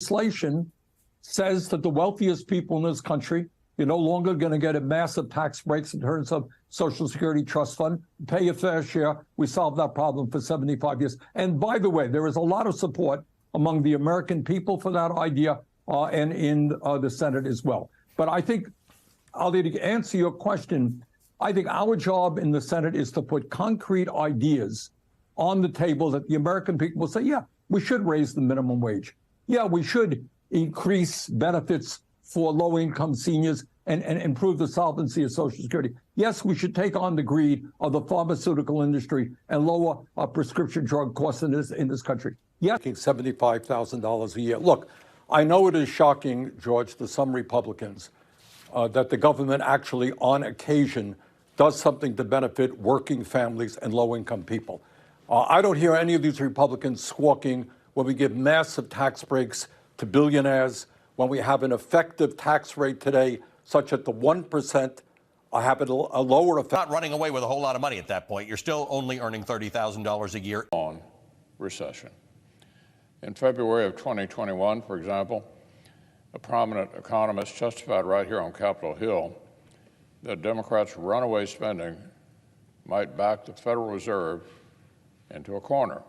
legislation says that the wealthiest people in this country, you're no longer going to get a massive tax breaks in terms of Social Security Trust Fund, pay a fair share. We solved that problem for 75 years. And by the way, there is a lot of support among the American people for that idea and in the Senate as well. But I think, Ali, to answer your question, I think our job in the Senate is to put concrete ideas on the table that the American people will say, yeah, we should raise the minimum wage. Yeah, we should increase benefits for low-income seniors and improve the solvency of Social Security. Yes, we should take on the greed of the pharmaceutical industry and lower prescription drug costs in this country. Yeah, $75,000 a year. Look, I know it is shocking, George, to some Republicans that the government actually, on occasion, does something to benefit working families and low-income people. I don't hear any of these Republicans squawking when we give massive tax breaks to billionaires, when we have an effective tax rate today such that the 1% have a lower effect. Not running away with a whole lot of money at that point. You're still only earning $30,000 a year. On recession. In February of 2021, for example, a prominent economist testified right here on Capitol Hill that Democrats' runaway spending might back the Federal Reserve into a corner.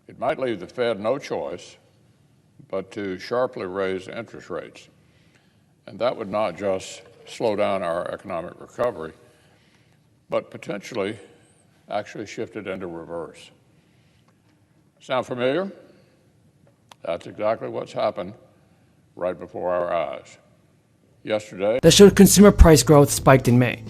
It might leave the Fed no choice but to sharply raise interest rates. And that would not just slow down our economic recovery, but potentially actually shift it into reverse. Sound familiar? That's exactly what's happened right before our eyes. Yesterday, that showed consumer price growth spiked in May.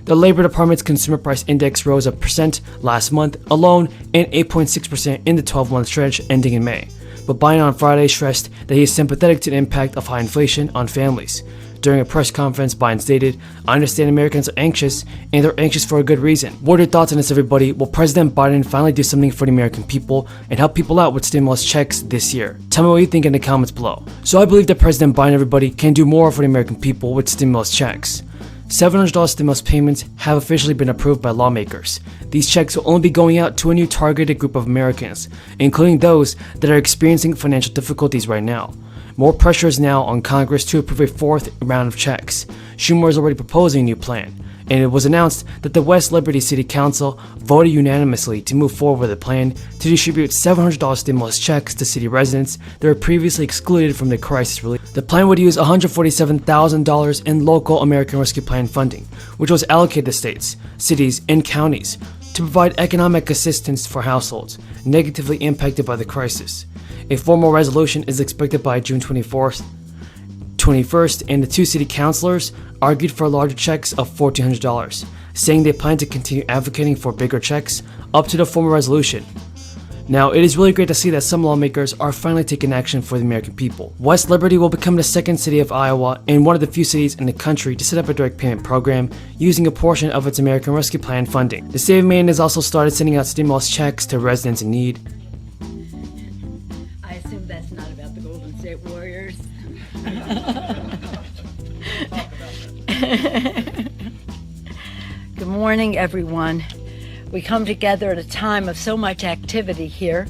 The Labor Department's Consumer Price Index rose a percent last month alone and 8.6% in the 12-month stretch ending in May. But Biden on Friday stressed that he is sympathetic to the impact of high inflation on families. During a press conference, Biden stated, "I understand Americans are anxious, and they're anxious for a good reason. What are your thoughts on this, everybody? Will President Biden finally do something for the American people and help people out with stimulus checks this year? Tell me what you think in the comments below." So I believe that President Biden, everybody, can do more for the American people with stimulus checks. $700 stimulus payments have officially been approved by lawmakers. These checks will only be going out to a new targeted group of Americans, including those that are experiencing financial difficulties right now. More pressure is now on Congress to approve a fourth round of checks. Schumer is already proposing a new plan, and it was announced that the West Liberty City Council voted unanimously to move forward with a plan to distribute $700 stimulus checks to city residents that were previously excluded from the crisis relief. The plan would use $147,000 in local American Rescue Plan funding, which was allocated to states, cities, and counties to provide economic assistance for households negatively impacted by the crisis. A formal resolution is expected by June 21st, and the two city councilors argued for larger checks of $1,400, saying they plan to continue advocating for bigger checks up to the formal resolution. Now, it is really great to see that some lawmakers are finally taking action for the American people. West Liberty will become the second city of Iowa and one of the few cities in the country to set up a direct payment program using a portion of its American Rescue Plan funding. The state of Maine has also started sending out stimulus checks to residents in need. I assume that's not about the Golden State Warriors. Good morning, everyone. We come together at a time of so much activity here.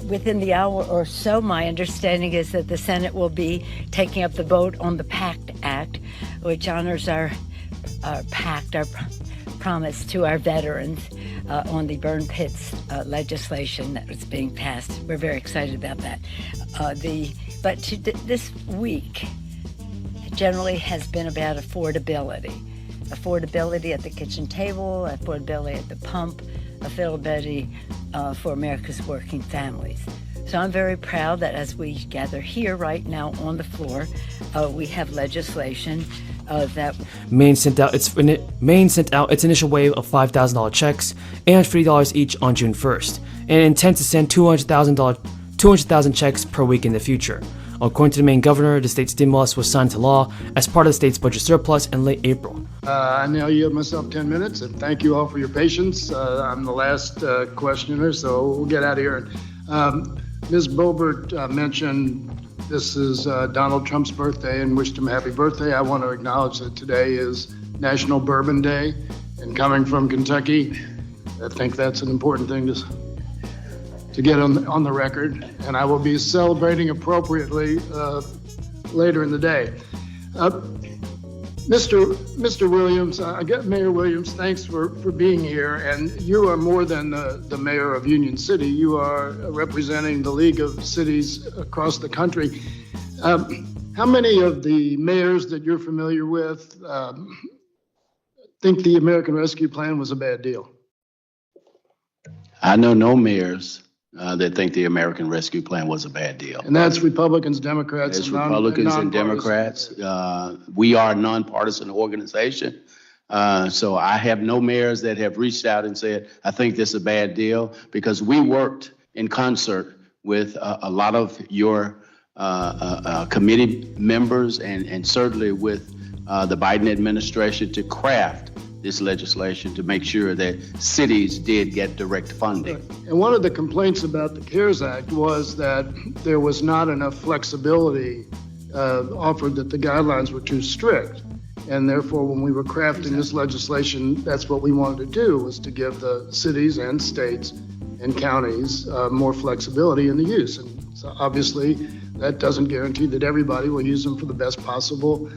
Within the hour or so, my understanding is that the Senate will be taking up the vote on the PACT Act, which honors our pact, our promise to our veterans on the burn pits legislation that was being passed. We're very excited about that. This week generally has been about affordability. Affordability at the kitchen table, affordability at the pump, affordability for America's working families. So I'm very proud that as we gather here right now on the floor, we have legislation that Maine sent out its initial wave of $5,000 checks and $50 each on June 1st, and intends to send 200,000 checks per week in the future. According to the Maine governor, the state stimulus was signed to law as part of the state's budget surplus in late April. I now yield myself 10 minutes, and thank you all for your patience. I'm the last questioner, so we'll get out of here. Ms. Boebert mentioned this is Donald Trump's birthday and wished him a happy birthday. I want to acknowledge that today is National Bourbon Day, and coming from Kentucky, I think that's an important thing to to get on the record, and I will be celebrating appropriately later in the day. Mr. Williams, Mayor Williams, thanks for being here. And you are more than the mayor of Union City. You are representing the League of Cities across the country. How many of the mayors that you're familiar with think the American Rescue Plan was a bad deal? I know no mayors that think the American Rescue Plan was a bad deal. And that's Republicans, Democrats, It's and Republicans and nonpartisan. Democrats. We are a nonpartisan organization. So I have no mayors that have reached out and said, I think this is a bad deal, because we worked in concert with a lot of your committee members and certainly with the Biden administration to craft this legislation to make sure that cities did get direct funding. And one of the complaints about the CARES Act was that there was not enough flexibility offered, that the guidelines were too strict. And therefore, when we were crafting this legislation, that's what we wanted to do, was to give the cities and states and counties more flexibility in the use. And so obviously, that doesn't guarantee that everybody will use them for the best possible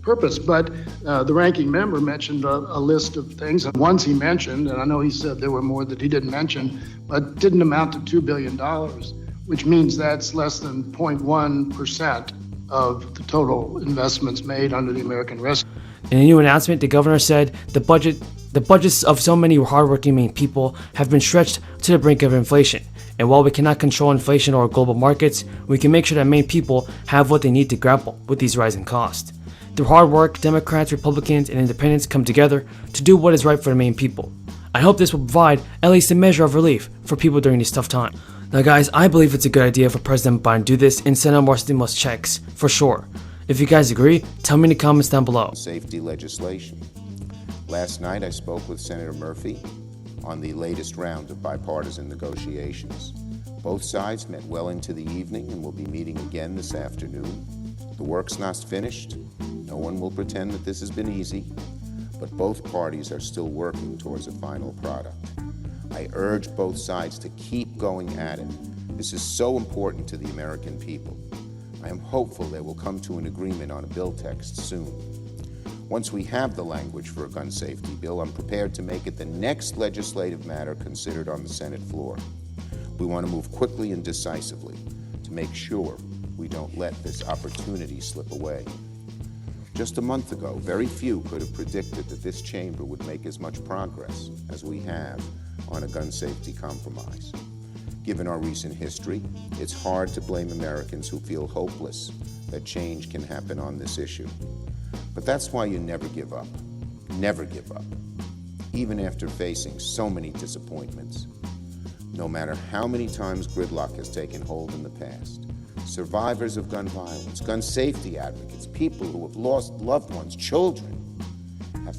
purpose. But the ranking member mentioned a list of things. And ones he mentioned, and I know he said there were more that he didn't mention, but didn't amount to $2 billion, which means that's less than 0.1% of the total investments made under the American Rescue. In a new announcement, the governor said the budgets of so many hardworking Maine people have been stretched to the brink of inflation. And while we cannot control inflation or global markets, we can make sure that Maine people have what they need to grapple with these rising costs. Through hard work, Democrats, Republicans, and Independents come together to do what is right for the Maine people. I hope this will provide at least a measure of relief for people during these tough times. Now guys, I believe it's a good idea for President Biden to do this and send out more stimulus checks, for sure. If you guys agree, tell me in the comments down below. Safety legislation. Last night I spoke with Senator Murphy on the latest round of bipartisan negotiations. Both sides met well into the evening and will be meeting again this afternoon. The work's not finished. No one will pretend that this has been easy, but both parties are still working towards a final product. I urge both sides to keep going at it. This is so important to the American people. I am hopeful they will come to an agreement on a bill text soon. Once we have the language for a gun safety bill, I'm prepared to make it the next legislative matter considered on the Senate floor. We want to move quickly and decisively to make sure we don't let this opportunity slip away. Just a month ago, very few could have predicted that this chamber would make as much progress as we have on a gun safety compromise. Given our recent history, it's hard to blame Americans who feel hopeless that change can happen on this issue. But that's why you never give up. Never give up. Even after facing so many disappointments. No matter how many times gridlock has taken hold in the past, survivors of gun violence, gun safety advocates, people who have lost loved ones, children, have